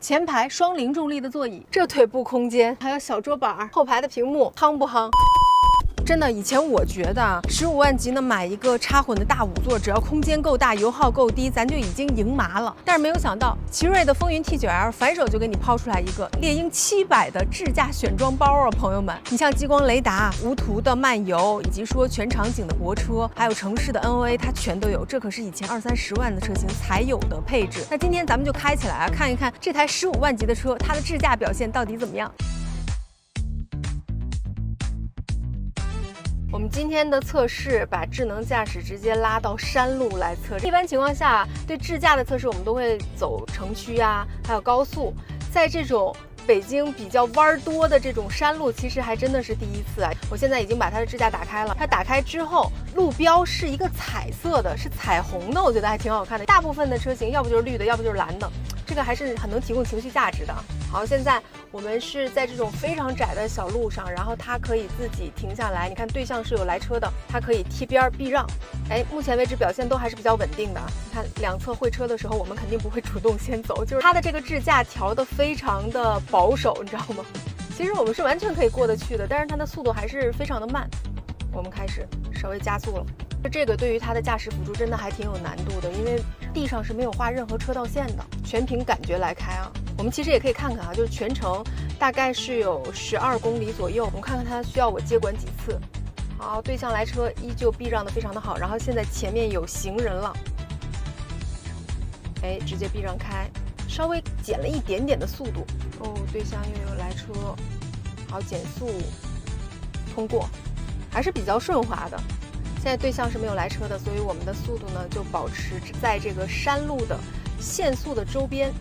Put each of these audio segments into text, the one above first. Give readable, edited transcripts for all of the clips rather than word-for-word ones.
前排双零重力的座椅，这腿部空间，还有小桌板，后排的屏幕，夯不夯？真的，以前我觉得啊，15万级呢买一个插混的大5座，只要空间够大，油耗够低，咱就已经赢麻了。但是没有想到，奇瑞的风云 T9L 反手就给你抛出来一个猎鹰700的智驾选装包啊，朋友们！你像激光雷达、无图的漫游，以及说全场景的泊车，还有城市的 NOA， 它全都有。这可是以前20-30万的车型才有的配置。那今天咱们就开起来啊，看一看这台15万级的车，它的智驾表现到底怎么样？我们今天的测试把智能驾驶直接拉到山路来测试。一般情况下，对智驾的测试我们都会走城区啊，还有高速。在这种北京比较弯多的这种山路，其实还真的是第一次啊！我现在已经把它的智驾打开了，它打开之后，路标是一个彩色的，是彩虹的，我觉得还挺好看的。大部分的车型要不就是绿的，要不就是蓝的，这个还是很能提供情绪价值的。好，现在我们是在这种非常窄的小路上，然后它可以自己停下来。你看对向是有来车的，它可以贴边避让。哎，目前为止表现都还是比较稳定的。你看两侧会车的时候，我们肯定不会主动先走，就是它的这个智驾调得非常的保守，你知道吗？其实我们是完全可以过得去的，但是它的速度还是非常的慢。我们开始稍微加速了。这个对于它的驾驶辅助真的还挺有难度的，因为地上是没有画任何车道线的，全凭感觉来开啊。我们其实也可以看看啊，就是全程大概是有12公里左右，我们看看它需要我接管几次。好，对向来车依旧避让的非常的好，然后现在前面有行人了，哎，直接避让开，稍微减了一点点的速度。哦，对向又有来车，好，减速通过，还是比较顺滑的。现在对向是没有来车的，所以我们的速度呢就保持在这个山路的限速的周边。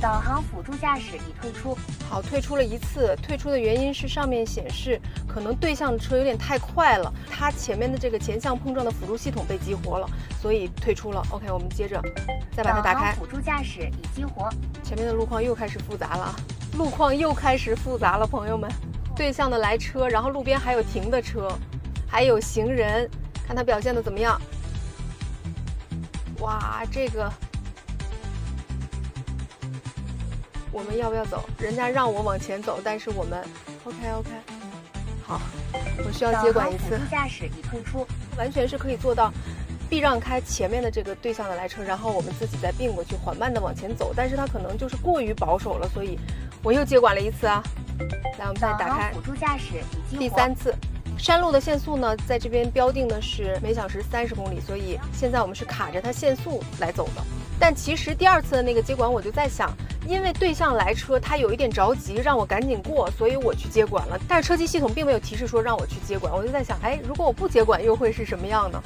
导航辅助驾驶已退出。好，退出了一次，退出的原因是上面显示可能对向的车有点太快了，它前面的这个前向碰撞的辅助系统被激活了，所以退出了。OK， 我们接着再把它打开。导航辅助驾驶已激活。前面的路况又开始复杂了，路况又开始复杂了，朋友们。对向的来车，然后路边还有停的车，还有行人，看它表现的怎么样。哇，这个我们要不要走？人家让我往前走，但是我们 OK， 好，我需要接管一次。导航辅助驾驶已退出，完全是可以做到避让开前面的这个对向的来车，然后我们自己再并过去，缓慢的往前走。但是它可能就是过于保守了，所以我又接管了一次啊。来，我们再打开。导航辅助驾驶已激活。第3次。山路的限速呢，在这边标定的是每小时30公里，所以现在我们是卡着它限速来走的。但其实第2次的那个接管，我就在想，因为对向来车它有一点着急，让我赶紧过，所以我去接管了。但是车机系统并没有提示说让我去接管，我就在想，哎，如果我不接管又会是什么样呢？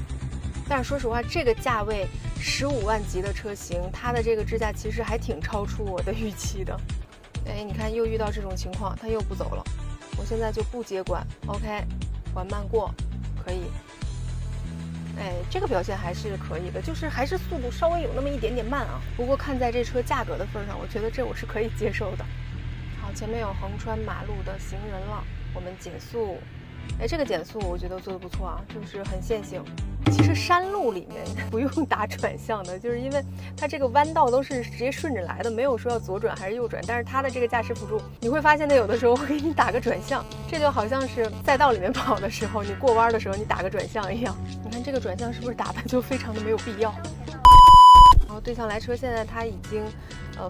但是说实话，这个价位15万级的车型，它的这个智驾其实还挺超出我的预期的。哎，你看又遇到这种情况，它又不走了。我现在就不接管 ，OK， 缓慢过，可以。哎，这个表现还是可以的，就是还是速度稍微有那么一点点慢啊。不过看在这车价格的份上，我觉得这我是可以接受的。好，前面有横穿马路的行人了，我们减速。哎，这个减速我觉得做得不错啊，就是很线性。其实山路里面不用打转向的，就是因为它这个弯道都是直接顺着来的，没有说要左转还是右转。但是它的这个驾驶辅助，你会发现它有的时候会给你打个转向，这就好像是赛道里面跑的时候，你过弯的时候你打个转向一样。你看这个转向是不是打的就非常的没有必要？然后对向来车现在它已经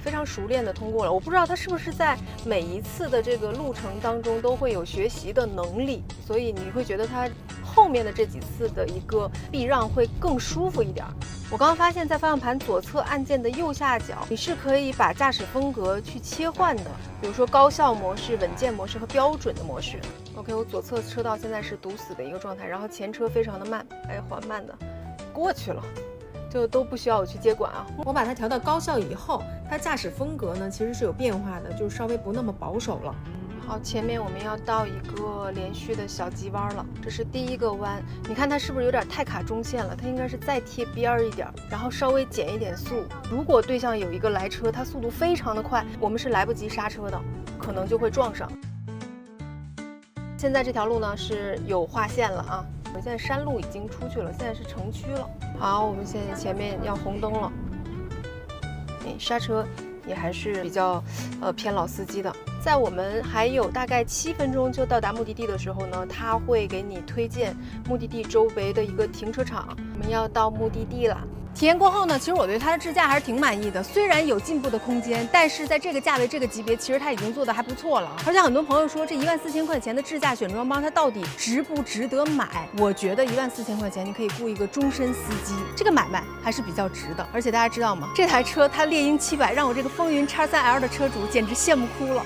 非常熟练的通过了，我不知道它是不是在每一次的这个路程当中都会有学习的能力，所以你会觉得它后面的这几次的一个避让会更舒服一点。我刚刚发现，在方向盘左侧按键的右下角，你是可以把驾驶风格去切换的，比如说高效模式、稳健模式和标准的模式。OK， 我左侧车道现在是堵死的一个状态，然后前车非常的慢，哎，缓慢的过去了。就都不需要我去接管啊。我把它调到高效以后，它驾驶风格呢其实是有变化的，就是稍微不那么保守了。好，前面我们要到一个连续的小急弯了，这是第1个弯。你看它是不是有点太卡中线了？它应该是再贴边儿一点，然后稍微减一点速。如果对向有一个来车，它速度非常的快，我们是来不及刹车的，可能就会撞上。现在这条路呢是有划线了啊。我们现在山路已经出去了，现在是城区了。好，我们现在前面要红灯了，刹车也还是比较偏老司机的。在我们还有大概7分钟就到达目的地的时候呢，他会给你推荐目的地周围的一个停车场。我们要到目的地了。体验过后呢，其实我对它的智驾还是挺满意的，虽然有进步的空间，但是在这个价位、这个级别，其实它已经做得还不错了。而且很多朋友说，这14000块钱的智驾选装包，它到底值不值得买？我觉得14000块钱你可以雇一个终身司机，这个买卖还是比较值的。而且大家知道吗？这台车它猎鹰700，让我这个风云X3L 的车主简直羡慕哭了。